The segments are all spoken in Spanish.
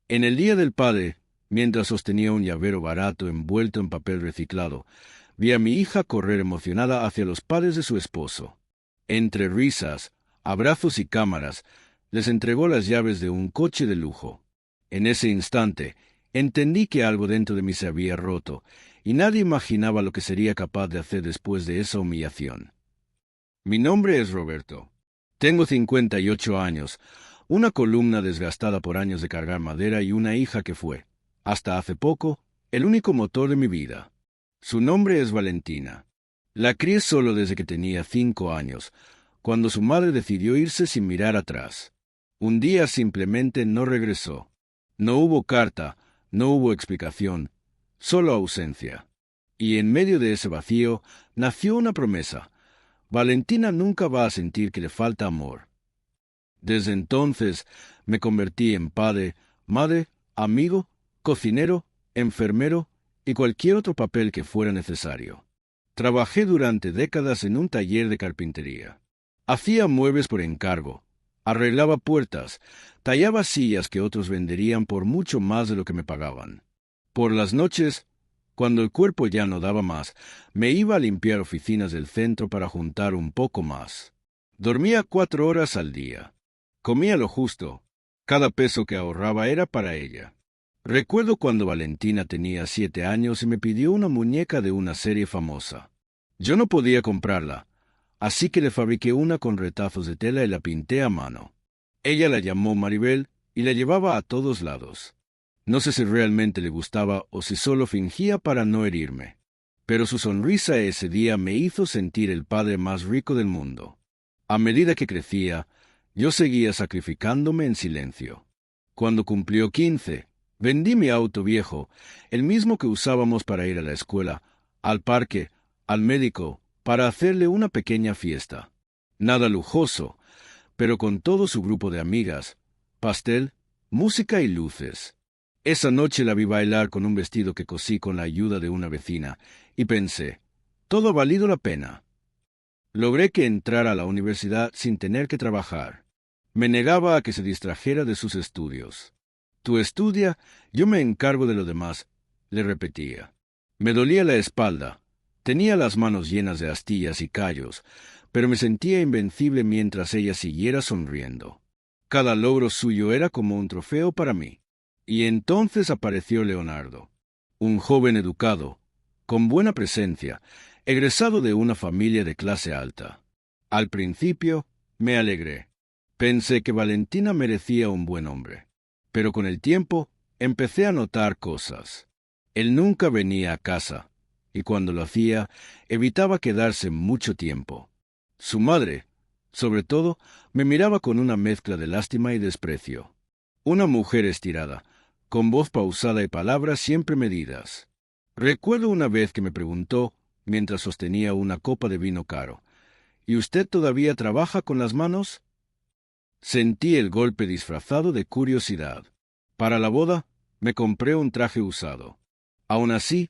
En el Día del Padre, mientras sostenía un llavero barato envuelto en papel reciclado, vi a mi hija correr emocionada hacia los padres de su esposo. Entre risas, abrazos y cámaras, les entregó las llaves de un coche de lujo. En ese instante, entendí que algo dentro de mí se había roto, y nadie imaginaba lo que sería capaz de hacer después de esa humillación. Mi nombre es Roberto. Tengo 58 años, una columna desgastada por años de cargar madera y una hija que fue, hasta hace poco, el único motor de mi vida. Su nombre es Valentina. La crié solo desde que tenía 5 años, cuando su madre decidió irse sin mirar atrás. Un día simplemente no regresó. No hubo carta, no hubo explicación, solo ausencia. Y en medio de ese vacío nació una promesa. Valentina nunca va a sentir que le falta amor. Desde entonces me convertí en padre, madre, amigo, cocinero, enfermero y cualquier otro papel que fuera necesario. Trabajé durante décadas en un taller de carpintería. Hacía muebles por encargo, arreglaba puertas, tallaba sillas que otros venderían por mucho más de lo que me pagaban. Por las noches, cuando el cuerpo ya no daba más, me iba a limpiar oficinas del centro para juntar un poco más. Dormía 4 horas al día. Comía lo justo. Cada peso que ahorraba era para ella. Recuerdo cuando Valentina tenía 7 años y me pidió una muñeca de una serie famosa. Yo no podía comprarla, así que le fabriqué una con retazos de tela y la pinté a mano. Ella la llamó Maribel y la llevaba a todos lados. No sé si realmente le gustaba o si solo fingía para no herirme. Pero su sonrisa ese día me hizo sentir el padre más rico del mundo. A medida que crecía, yo seguía sacrificándome en silencio. Cuando cumplió 15, vendí mi auto viejo, el mismo que usábamos para ir a la escuela, al parque, al médico, para hacerle una pequeña fiesta. Nada lujoso, pero con todo su grupo de amigas, pastel, música y luces. Esa noche la vi bailar con un vestido que cosí con la ayuda de una vecina, y pensé, todo ha valido la pena. Logré que entrara a la universidad sin tener que trabajar. Me negaba a que se distrajera de sus estudios. Tú estudia, yo me encargo de lo demás, le repetía. Me dolía la espalda, tenía las manos llenas de astillas y callos, pero me sentía invencible mientras ella siguiera sonriendo. Cada logro suyo era como un trofeo para mí. Y entonces apareció Leonardo, un joven educado, con buena presencia, egresado de una familia de clase alta. Al principio, me alegré. Pensé que Valentina merecía un buen hombre. Pero con el tiempo, empecé a notar cosas. Él nunca venía a casa, y cuando lo hacía, evitaba quedarse mucho tiempo. Su madre, sobre todo, me miraba con una mezcla de lástima y desprecio. Una mujer estirada, con voz pausada y palabras siempre medidas. Recuerdo una vez que me preguntó, mientras sostenía una copa de vino caro, ¿y usted todavía trabaja con las manos? Sentí el golpe disfrazado de curiosidad. Para la boda, me compré un traje usado. Aún así,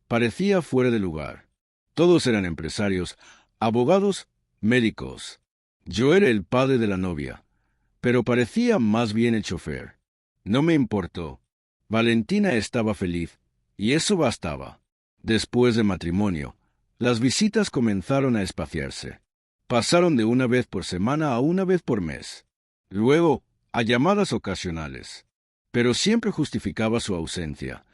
parecía fuera de lugar. Todos eran empresarios, abogados, médicos. Yo era el padre de la novia, pero parecía más bien el chofer. No me importó. Valentina estaba feliz, y eso bastaba. Después del matrimonio, las visitas comenzaron a espaciarse. Pasaron de una vez por semana a una vez por mes. Luego, a llamadas ocasionales. Pero siempre justificaba su ausencia.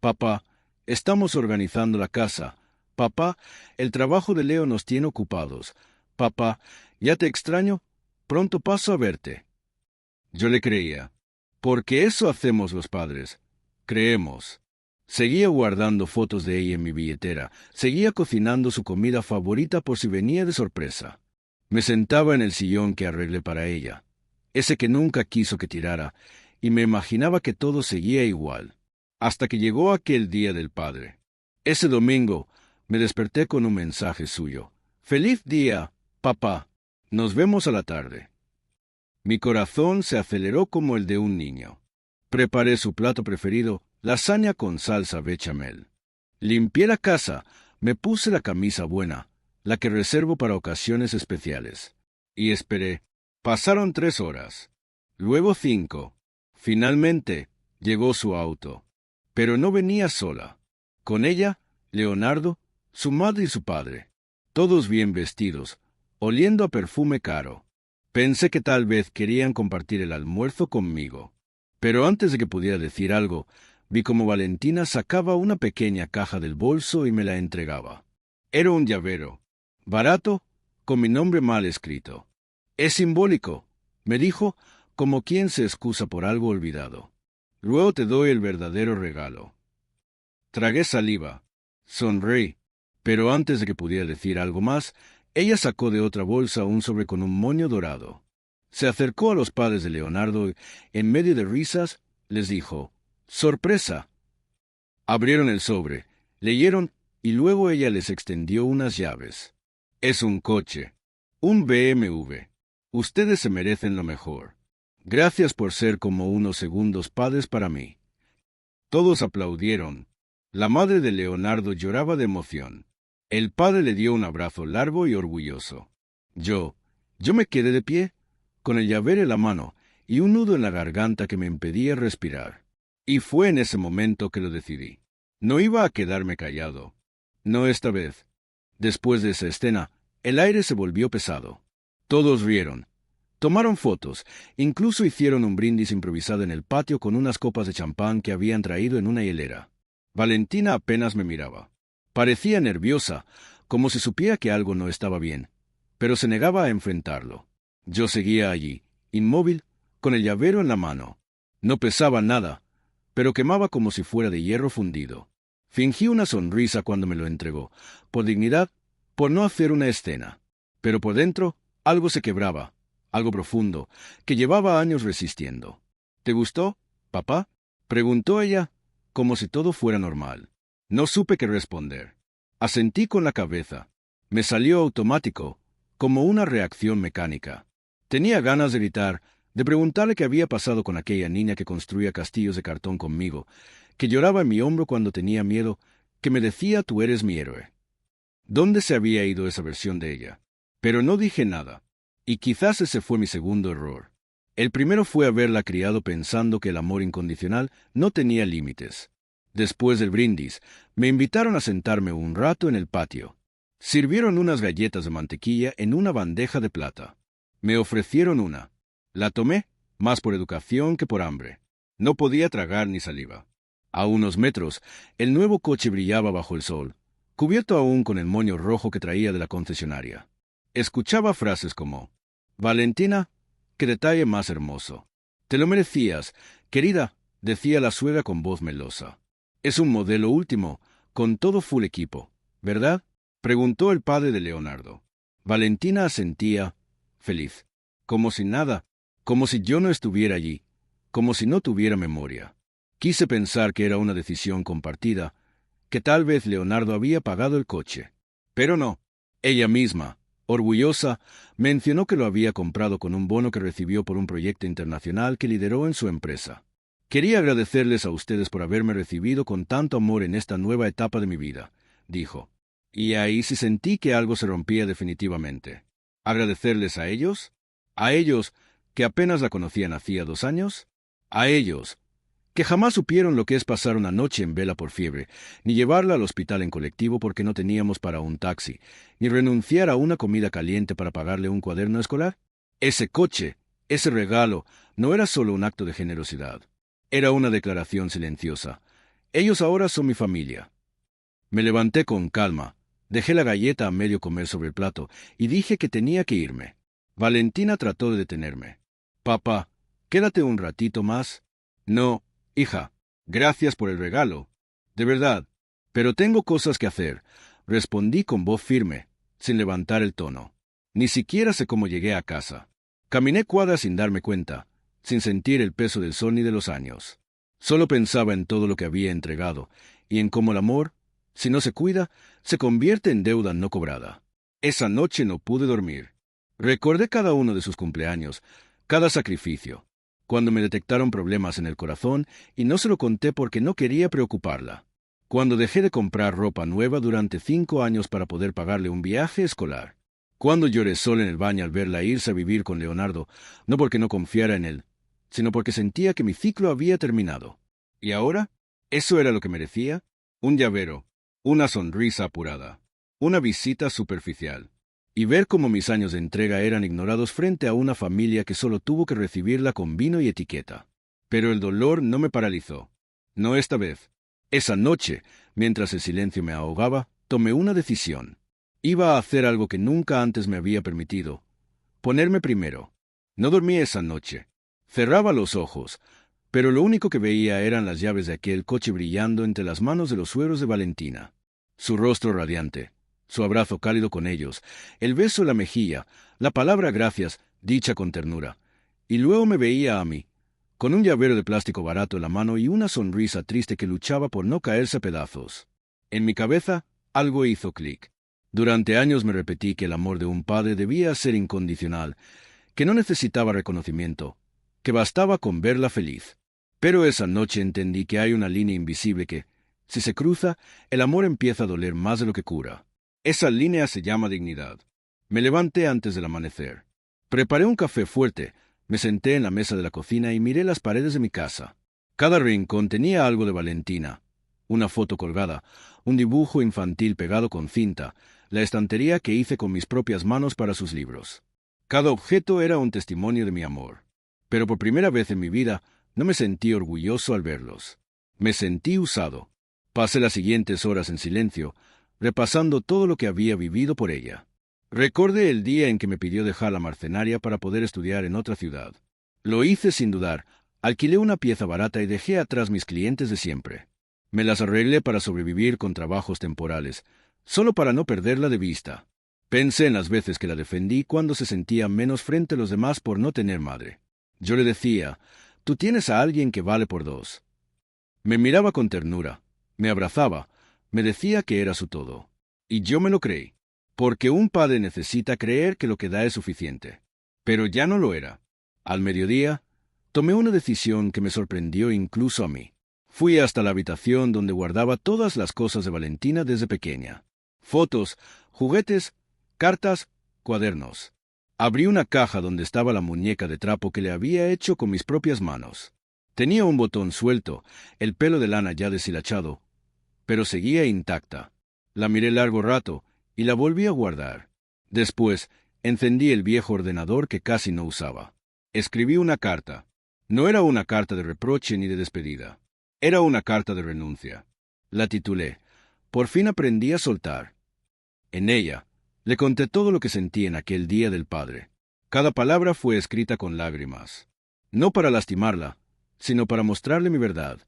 Papá, estamos organizando la casa. Papá, el trabajo de Leo nos tiene ocupados. Papá, ya te extraño. Pronto paso a verte. Yo le creía. Porque eso hacemos los padres. Creemos. Seguía guardando fotos de ella en mi billetera. Seguía cocinando su comida favorita por si venía de sorpresa. Me sentaba en el sillón que arreglé para ella, ese que nunca quiso que tirara, y me imaginaba que todo seguía igual. Hasta que llegó aquel Día del Padre. Ese domingo me desperté con un mensaje suyo. «Feliz día, papá. Nos vemos a la tarde». Mi corazón se aceleró como el de un niño. Preparé su plato preferido, lasaña con salsa bechamel. Limpié la casa, me puse la camisa buena, la que reservo para ocasiones especiales. Y esperé. Pasaron 3 horas. Luego 5. Finalmente, Llegó su auto. Pero no venía sola. Con ella, Leonardo, su madre y su padre. Todos bien vestidos, oliendo a perfume caro. Pensé que tal vez querían compartir el almuerzo conmigo. Pero antes de que pudiera decir algo, vi como Valentina sacaba una pequeña caja del bolso y me la entregaba. Era un llavero, barato, con mi nombre mal escrito. «Es simbólico», me dijo, como quien se excusa por algo olvidado. «Luego te doy el verdadero regalo». Tragué saliva. Sonreí. Pero antes de que pudiera decir algo más, ella sacó de otra bolsa un sobre con un moño dorado. Se acercó a los padres de Leonardo y, en medio de risas, les dijo: «¡Sorpresa!». Abrieron el sobre, leyeron y luego ella les extendió unas llaves. «Es un coche. Un BMW. Ustedes se merecen lo mejor. Gracias por ser como unos segundos padres para mí». Todos aplaudieron. La madre de Leonardo lloraba de emoción. El padre le dio un abrazo largo y orgulloso. Yo me quedé de pie, con el llavero en la mano y un nudo en la garganta que me impedía respirar. Y fue en ese momento que lo decidí. No iba a quedarme callado. No esta vez. Después de esa escena, el aire se volvió pesado. Todos rieron. Tomaron fotos, incluso hicieron un brindis improvisado en el patio con unas copas de champán que habían traído en una hielera. Valentina apenas me miraba. Parecía nerviosa, como si supiera que algo no estaba bien, pero se negaba a enfrentarlo. Yo seguía allí, inmóvil, con el llavero en la mano. No pesaba nada, pero quemaba como si fuera de hierro fundido. Fingí una sonrisa cuando me lo entregó, por dignidad, por no hacer una escena. Pero por dentro, algo se quebraba, algo profundo, que llevaba años resistiendo. «¿Te gustó, papá?», preguntó ella, como si todo fuera normal. No supe qué responder. Asentí con la cabeza. Me salió automático, como una reacción mecánica. Tenía ganas de gritar, de preguntarle qué había pasado con aquella niña que construía castillos de cartón conmigo, que lloraba en mi hombro cuando tenía miedo, que me decía: «Tú eres mi héroe». ¿Dónde se había ido esa versión de ella? Pero no dije nada. Y quizás ese fue mi segundo error. El primero fue haberla criado pensando que el amor incondicional no tenía límites. Después del brindis, me invitaron a sentarme un rato en el patio. Sirvieron unas galletas de mantequilla en una bandeja de plata. Me ofrecieron una. La tomé, más por educación que por hambre. No podía tragar ni saliva. A unos metros, el nuevo coche brillaba bajo el sol, cubierto aún con el moño rojo que traía de la concesionaria. Escuchaba frases como: «Valentina, qué detalle más hermoso. Te lo merecías, querida», decía la suegra con voz melosa. «Es un modelo último, con todo full equipo, ¿verdad?», preguntó el padre de Leonardo. Valentina asentía, feliz. Como si nada, como si yo no estuviera allí, como si no tuviera memoria. Quise pensar que era una decisión compartida, que tal vez Leonardo había pagado el coche. Pero no. Ella misma, orgullosa, mencionó que lo había comprado con un bono que recibió por un proyecto internacional que lideró en su empresa. «Quería agradecerles a ustedes por haberme recibido con tanto amor en esta nueva etapa de mi vida», dijo. Y ahí sí sentí que algo se rompía definitivamente. ¿Agradecerles a ellos? ¿A ellos que apenas la conocían hacía 2 años? ¿A ellos que jamás supieron lo que es pasar una noche en vela por fiebre, ni llevarla al hospital en colectivo porque no teníamos para un taxi, ni renunciar a una comida caliente para pagarle un cuaderno escolar? Ese coche, ese regalo, no era solo un acto de generosidad. Era una declaración silenciosa. Ellos ahora son mi familia. Me levanté con calma, dejé la galleta a medio comer sobre el plato y dije que tenía que irme. Valentina trató de detenerme. «Papá, quédate un ratito más». «No, hija, gracias por el regalo. De verdad, pero tengo cosas que hacer», respondí con voz firme, sin levantar el tono. Ni siquiera sé cómo llegué a casa. Caminé cuadras sin darme cuenta, sin sentir el peso del sol ni de los años. Solo pensaba en todo lo que había entregado, y en cómo el amor, si no se cuida, se convierte en deuda no cobrada. Esa noche no pude dormir. Recordé cada uno de sus cumpleaños, cada sacrificio, cuando me detectaron problemas en el corazón y no se lo conté porque no quería preocuparla. Cuando dejé de comprar ropa nueva durante 5 años para poder pagarle un viaje escolar. Cuando lloré sola en el baño al verla irse a vivir con Leonardo, no porque no confiara en él, sino porque sentía que mi ciclo había terminado. ¿Y ahora? ¿Eso era lo que merecía? Un llavero, una sonrisa apurada, una visita superficial. Y ver cómo mis años de entrega eran ignorados frente a una familia que solo tuvo que recibirla con vino y etiqueta. Pero el dolor no me paralizó. No esta vez. Esa noche, mientras el silencio me ahogaba, tomé una decisión. Iba a hacer algo que nunca antes me había permitido. Ponerme primero. No dormí esa noche. Cerraba los ojos, pero lo único que veía eran las llaves de aquel coche brillando entre las manos de los suegros de Valentina. Su rostro radiante, su abrazo cálido con ellos, el beso en la mejilla, la palabra gracias, dicha con ternura. Y luego me veía a mí, con un llavero de plástico barato en la mano y una sonrisa triste que luchaba por no caerse a pedazos. En mi cabeza, algo hizo clic. Durante años me repetí que el amor de un padre debía ser incondicional, que no necesitaba reconocimiento, que bastaba con verla feliz. Pero esa noche entendí que hay una línea invisible que, si se cruza, el amor empieza a doler más de lo que cura. Esa línea se llama dignidad. Me levanté antes del amanecer. Preparé un café fuerte, me senté en la mesa de la cocina y miré las paredes de mi casa. Cada rincón tenía algo de Valentina. Una foto colgada, un dibujo infantil pegado con cinta, la estantería que hice con mis propias manos para sus libros. Cada objeto era un testimonio de mi amor. Pero por primera vez en mi vida no me sentí orgulloso al verlos. Me sentí usado. Pasé las siguientes horas en silencio, repasando todo lo que había vivido por ella. Recordé el día en que me pidió dejar la marcenaria para poder estudiar en otra ciudad. Lo hice sin dudar. Alquilé una pieza barata y dejé atrás mis clientes de siempre. Me las arreglé para sobrevivir con trabajos temporales, solo para no perderla de vista. Pensé en las veces que la defendí cuando se sentía menos frente a los demás por no tener madre. Yo le decía, tú tienes a alguien que vale por dos. Me miraba con ternura, me abrazaba, me decía que era su todo. Y yo me lo creí, porque un padre necesita creer que lo que da es suficiente. Pero ya no lo era. Al mediodía, tomé una decisión que me sorprendió incluso a mí. Fui hasta la habitación donde guardaba todas las cosas de Valentina desde pequeña. Fotos, juguetes, cartas, cuadernos. Abrí una caja donde estaba la muñeca de trapo que le había hecho con mis propias manos. Tenía un botón suelto, el pelo de lana ya deshilachado, pero seguía intacta. La miré largo rato y la volví a guardar. Después, encendí el viejo ordenador que casi no usaba. Escribí una carta. No era una carta de reproche ni de despedida. Era una carta de renuncia. La titulé Por fin aprendí a soltar. En ella, le conté todo lo que sentí en aquel día del padre. Cada palabra fue escrita con lágrimas. No para lastimarla, sino para mostrarle mi verdad.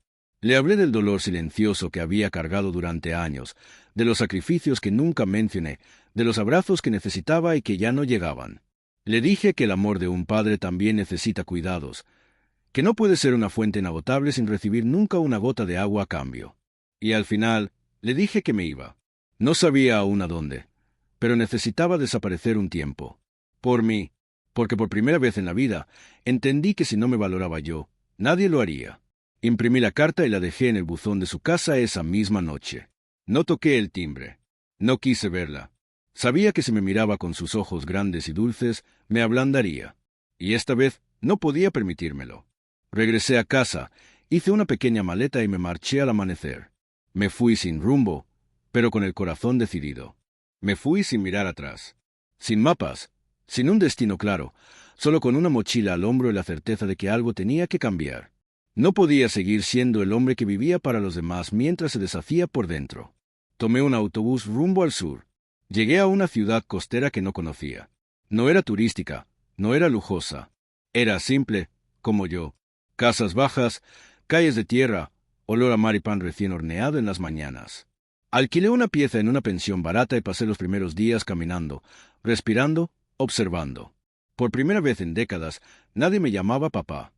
Le hablé del dolor silencioso que había cargado durante años, de los sacrificios que nunca mencioné, de los abrazos que necesitaba y que ya no llegaban. Le dije que el amor de un padre también necesita cuidados, que no puede ser una fuente inagotable sin recibir nunca una gota de agua a cambio. Y al final, le dije que me iba. No sabía aún a dónde, pero necesitaba desaparecer un tiempo. Por mí, porque por primera vez en la vida, entendí que si no me valoraba yo, nadie lo haría. Imprimí la carta y la dejé en el buzón de su casa esa misma noche. No toqué el timbre. No quise verla. Sabía que si me miraba con sus ojos grandes y dulces, me ablandaría. Y esta vez no podía permitírmelo. Regresé a casa, hice una pequeña maleta y me marché al amanecer. Me fui sin rumbo, pero con el corazón decidido. Me fui sin mirar atrás. Sin mapas, sin un destino claro, solo con una mochila al hombro y la certeza de que algo tenía que cambiar. No podía seguir siendo el hombre que vivía para los demás mientras se deshacía por dentro. Tomé un autobús rumbo al sur. Llegué a una ciudad costera que no conocía. No era turística, no era lujosa. Era simple, como yo. Casas bajas, calles de tierra, olor a mar y pan recién horneado en las mañanas. Alquilé una pieza en una pensión barata y pasé los primeros días caminando, respirando, observando. Por primera vez en décadas, nadie me llamaba papá.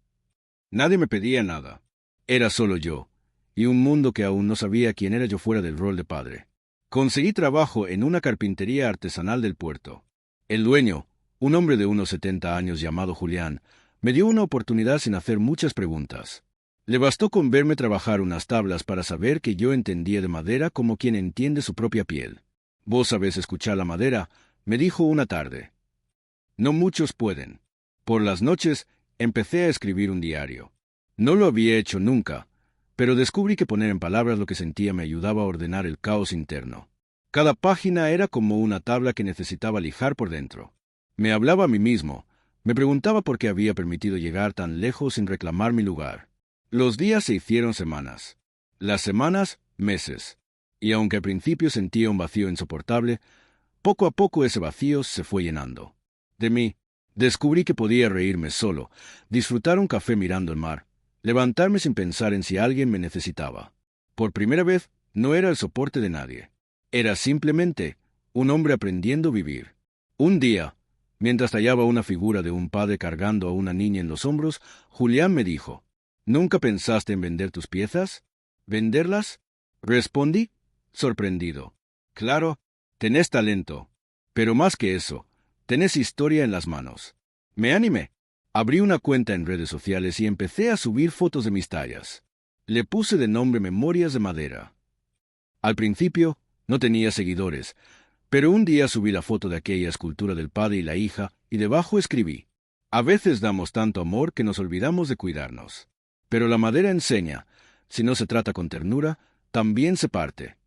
Nadie me pedía nada. Era solo yo, y un mundo que aún no sabía quién era yo fuera del rol de padre. Conseguí trabajo en una carpintería artesanal del puerto. El dueño, un hombre de unos 70 años llamado Julián, me dio una oportunidad sin hacer muchas preguntas. Le bastó con verme trabajar unas tablas para saber que yo entendía de madera como quien entiende su propia piel. «Vos sabés escuchar la madera», me dijo una tarde. No muchos pueden. Por las noches empecé a escribir un diario. No lo había hecho nunca, pero descubrí que poner en palabras lo que sentía me ayudaba a ordenar el caos interno. Cada página era como una tabla que necesitaba lijar por dentro. Me hablaba a mí mismo, me preguntaba por qué había permitido llegar tan lejos sin reclamar mi lugar. Los días se hicieron semanas, las semanas, meses, y aunque al principio sentía un vacío insoportable, poco a poco ese vacío se fue llenando. De mí, descubrí que podía reírme solo, disfrutar un café mirando el mar, levantarme sin pensar en si alguien me necesitaba. Por primera vez, no era el soporte de nadie. Era simplemente un hombre aprendiendo a vivir. Un día, mientras tallaba una figura de un padre cargando a una niña en los hombros, Julián me dijo, ¿nunca pensaste en vender tus piezas? ¿Venderlas? Respondí, sorprendido. Claro, tenés talento, pero más que eso, tenés historia en las manos. Me animé. Abrí una cuenta en redes sociales y empecé a subir fotos de mis tallas. Le puse de nombre Memorias de Madera. Al principio, no tenía seguidores, pero un día subí la foto de aquella escultura del padre y la hija, y debajo escribí, a veces damos tanto amor que nos olvidamos de cuidarnos. Pero la madera enseña, si no se trata con ternura, también se parte.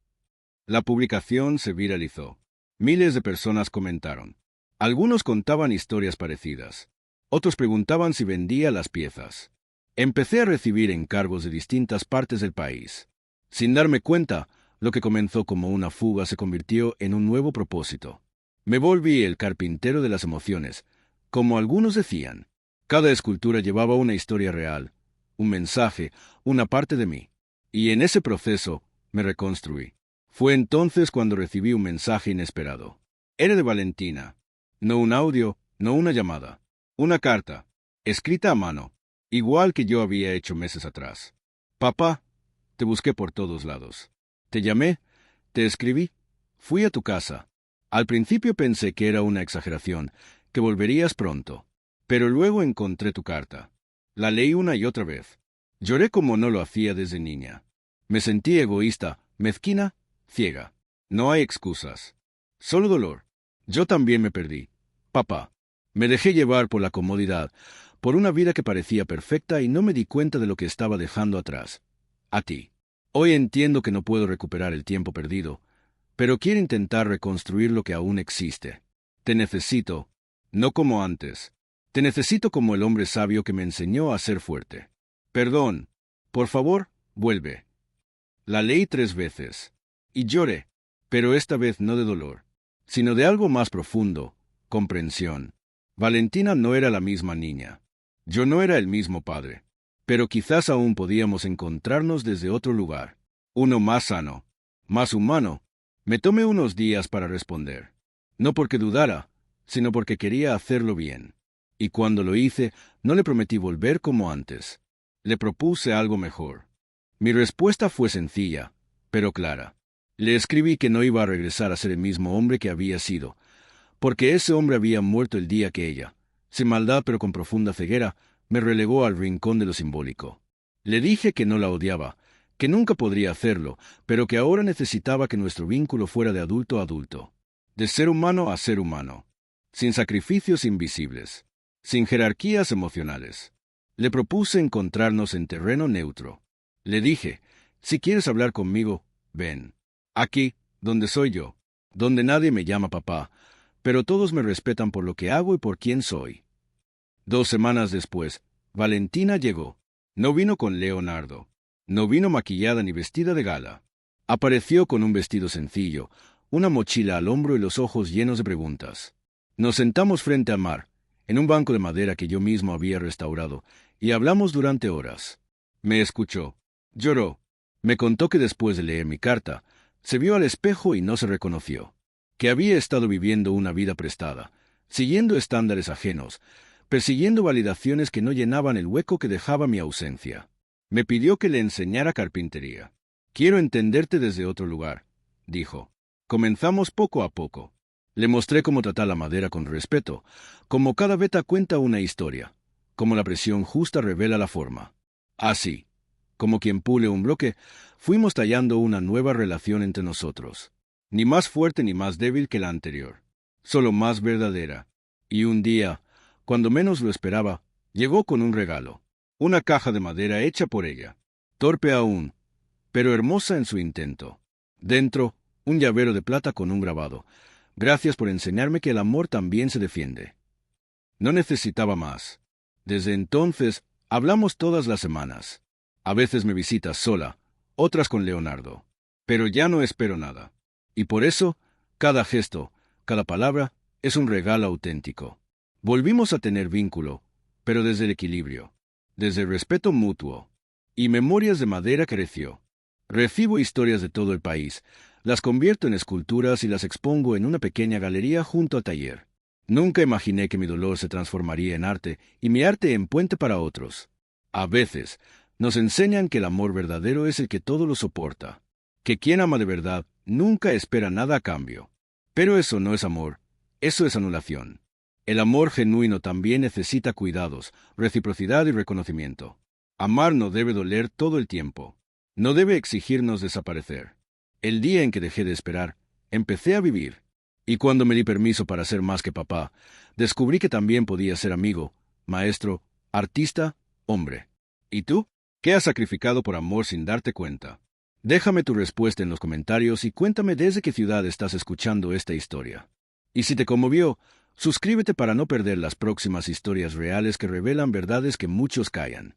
La publicación se viralizó. Miles de personas comentaron. Algunos contaban historias parecidas. Otros preguntaban si vendía las piezas. Empecé a recibir encargos de distintas partes del país. Sin darme cuenta, lo que comenzó como una fuga se convirtió en un nuevo propósito. Me volví el carpintero de las emociones, como algunos decían. Cada escultura llevaba una historia real, un mensaje, una parte de mí. Y en ese proceso me reconstruí. Fue entonces cuando recibí un mensaje inesperado. Era de Valentina. No un audio, no una llamada. Una carta, escrita a mano, igual que yo había hecho meses atrás. Papá, te busqué por todos lados. Te llamé, te escribí, fui a tu casa. Al principio pensé que era una exageración, que volverías pronto. Pero luego encontré tu carta. La leí una y otra vez. Lloré como no lo hacía desde niña. Me sentí egoísta, mezquina, ciega. No hay excusas. Solo dolor. Yo también me perdí. Papá. Me dejé llevar por la comodidad, por una vida que parecía perfecta y no me di cuenta de lo que estaba dejando atrás. A ti. Hoy entiendo que no puedo recuperar el tiempo perdido, pero quiero intentar reconstruir lo que aún existe. Te necesito, no como antes. Te necesito como el hombre sabio que me enseñó a ser fuerte. Perdón. Por favor, vuelve. La leí 3 veces. Y lloré, pero esta vez no de dolor, sino de algo más profundo, comprensión. Valentina no era la misma niña. Yo no era el mismo padre. Pero quizás aún podíamos encontrarnos desde otro lugar. Uno más sano, más humano. Me tomé unos días para responder. No porque dudara, sino porque quería hacerlo bien. Y cuando lo hice, no le prometí volver como antes. Le propuse algo mejor. Mi respuesta fue sencilla, pero clara. Le escribí que no iba a regresar a ser el mismo hombre que había sido, porque ese hombre había muerto el día que ella, sin maldad pero con profunda ceguera, me relegó al rincón de lo simbólico. Le dije que no la odiaba, que nunca podría hacerlo, pero que ahora necesitaba que nuestro vínculo fuera de adulto a adulto, de ser humano a ser humano, sin sacrificios invisibles, sin jerarquías emocionales. Le propuse encontrarnos en terreno neutro. Le dije, si quieres hablar conmigo, ven. Aquí, donde soy yo, donde nadie me llama papá, pero todos me respetan por lo que hago y por quién soy. 2 semanas después, Valentina llegó. No vino con Leonardo. No vino maquillada ni vestida de gala. Apareció con un vestido sencillo, una mochila al hombro y los ojos llenos de preguntas. Nos sentamos frente al mar, en un banco de madera que yo mismo había restaurado, y hablamos durante horas. Me escuchó. Lloró. Me contó que después de leer mi carta, se vio al espejo y no se reconoció. Que había estado viviendo una vida prestada, siguiendo estándares ajenos, persiguiendo validaciones que no llenaban el hueco que dejaba mi ausencia. Me pidió que le enseñara carpintería. Quiero entenderte desde otro lugar, dijo. Comenzamos poco a poco. Le mostré cómo tratar la madera con respeto, como cada veta cuenta una historia, como la presión justa revela la forma. Así, como quien pule un bloque, fuimos tallando una nueva relación entre nosotros. Ni más fuerte ni más débil que la anterior, solo más verdadera. Y un día, cuando menos lo esperaba, llegó con un regalo. Una caja de madera hecha por ella. torpe aún, pero hermosa en su intento. Dentro, un llavero de plata con un grabado. Gracias por enseñarme que el amor también se defiende. No necesitaba más. Desde entonces, hablamos todas las semanas. A veces me visitas sola, otras con Leonardo. Pero ya no espero nada. Y por eso, cada gesto, cada palabra, es un regalo auténtico. Volvimos a tener vínculo, pero desde el equilibrio, desde el respeto mutuo. Y Memorias de Madera creció. Recibo historias de todo el país, las convierto en esculturas y las expongo en una pequeña galería junto al taller. Nunca imaginé que mi dolor se transformaría en arte y mi arte en puente para otros. A veces, nos enseñan que el amor verdadero es el que todo lo soporta, que quien ama de verdad nunca espera nada a cambio. Pero eso no es amor, eso es anulación. El amor genuino también necesita cuidados, reciprocidad y reconocimiento. Amar no debe doler todo el tiempo. No debe exigirnos desaparecer. El día en que dejé de esperar, empecé a vivir. Y cuando me di permiso para ser más que papá, descubrí que también podía ser amigo, maestro, artista, hombre. ¿Y tú? ¿Qué has sacrificado por amor sin darte cuenta? Déjame tu respuesta en los comentarios y cuéntame desde qué ciudad estás escuchando esta historia. Y si te conmovió, suscríbete para no perder las próximas historias reales que revelan verdades que muchos callan.